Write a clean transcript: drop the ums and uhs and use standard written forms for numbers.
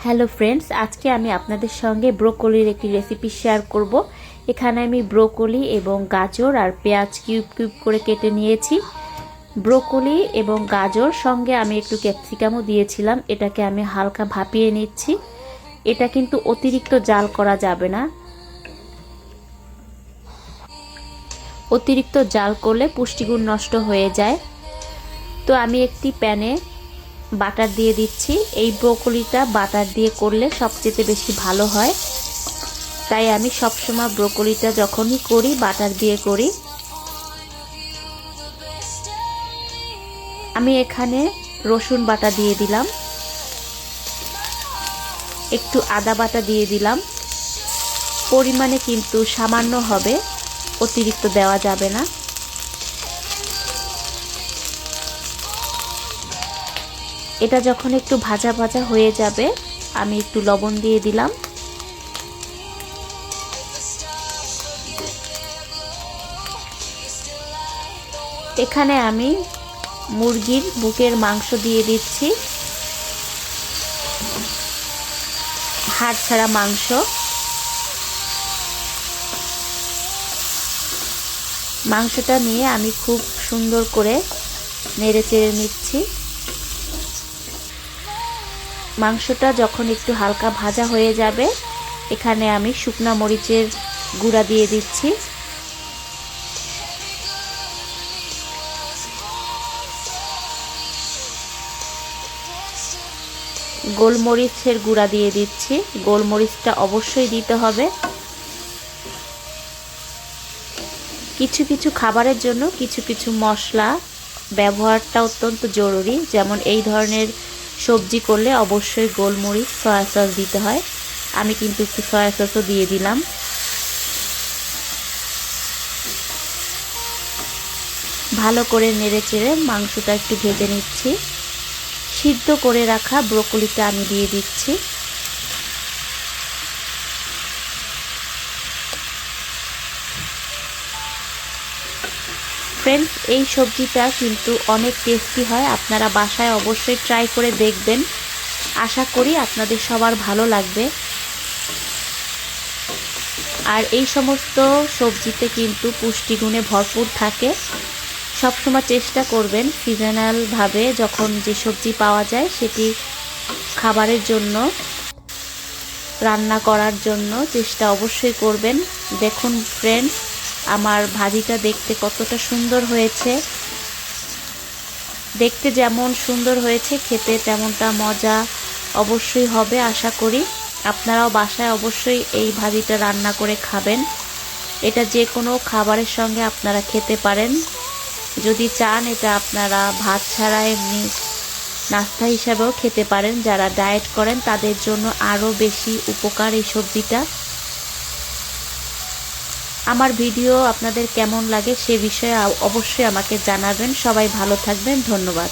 Hello friends, আজকে আমি আপনাদের সঙ্গে ব্রোকলির একটি রেসিপি শেয়ার করব। এখানে আমি ব্রোকলি এবং গাজর আর পেঁয়াজ কিউব কিউব করে কেটে নিয়েছি। ব্রোকলি এবং গাজর সঙ্গে আমি একটু ক্যাপসিকামও দিয়েছিলাম। এটাকে আমি হালকা ভাপিয়ে নিচ্ছি। এটা কিন্তু অতিরিক্ত জাল করা যাবে না, অতিরিক্ত জাল করলে পুষ্টিগুণ নষ্ট হয়ে যায়। তো আমি একটি প্যানে বাটার দিয়ে দিচ্ছি। এই ব্রোকলিটা বাটার দিয়ে করলে সবচেয়ে বেশি ভালো হয়, তাই আমি সবসময় ব্রোকলিটা যখনই করি বাটার দিয়ে করি। আমি এখানে রসুন বাটা দিয়ে দিলাম, একটু আদা বাটা দিয়ে দিলাম। পরিমাণে কিন্তু সামান্য হবে, অতিরিক্ত দেওয়া যাবে না। এটা যখন একটু ভাজা ভাজা হয়ে যাবে, আমি একটু লবণ দিয়ে দিলাম। এখানে আমি মুরগির বুকের মাংস দিয়ে দিচ্ছি, হাড় ছাড়া মাংস। মাংসটা নিয়ে আমি খুব সুন্দর করে নেড়ে চেড়ে নিচ্ছি। মাংসটা যখন একটু হালকা ভাজা হয়ে যাবে, এখানে আমি শুকনা মরিচের গুঁড়া দিয়ে দিচ্ছি। গোলমরিচের গুঁড়া দিয়ে দিচ্ছি। গোলমরিচটা অবশ্যই দিতে হবে। কিছু কিছু খাবারের জন্য কিছু কিছু মশলা ব্যবহারটা অত্যন্ত জরুরি। যেমন এই ধরনের সবজি করলে অবশ্যই গোলমরিচ, সয়া সস দিতে হয়। আমি কিন্তু একটু সয়া সসও দিয়ে দিলাম। ভালো করে নেড়ে চেড়ে মাংসটা একটু ভেজে নিচ্ছি। সিদ্ধ করে রাখা ব্রোকলিটা আমি দিয়ে দিচ্ছি। ফ্রেন্ডস, এই সবজিটা কিন্তু অনেক টেস্টি হয়। আপনারা বাসায় অবশ্যই ট্রাই করে দেখবেন। আশা করি আপনাদের সবার ভালো লাগবে। আর এই সমস্ত সবজিতে কিন্তু পুষ্টিগুণে ভরপুর থাকে। সবসময় চেষ্টা করবেন সিজনালভাবে যখন যে সবজি পাওয়া যায় সেটি খাবারের জন্য, রান্না করার জন্য চেষ্টা অবশ্যই করবেন। দেখুন ফ্রেন্ডস, আমার ভাজিটা দেখতে কতটা সুন্দর হয়েছে। দেখতে যেমন সুন্দর হয়েছে, খেতে তেমনটা মজা অবশ্যই হবে। আশা করি আপনারাও বাসায় অবশ্যই এই ভাজিটা রান্না করে খাবেন। এটা যে কোনো খাবারের সঙ্গে আপনারা খেতে পারেন। যদি চান এটা আপনারা ভাত ছাড়া এমনি নাস্তা হিসাবেও খেতে পারেন। যারা ডায়েট করেন তাদের জন্য আরও বেশি উপকার এই সবজিটা। আমার ভিডিও আপনাদের কেমন লাগে সে বিষয়ে অবশ্যই আমাকে জানাবেন। সবাই ভালো থাকবেন। ধন্যবাদ।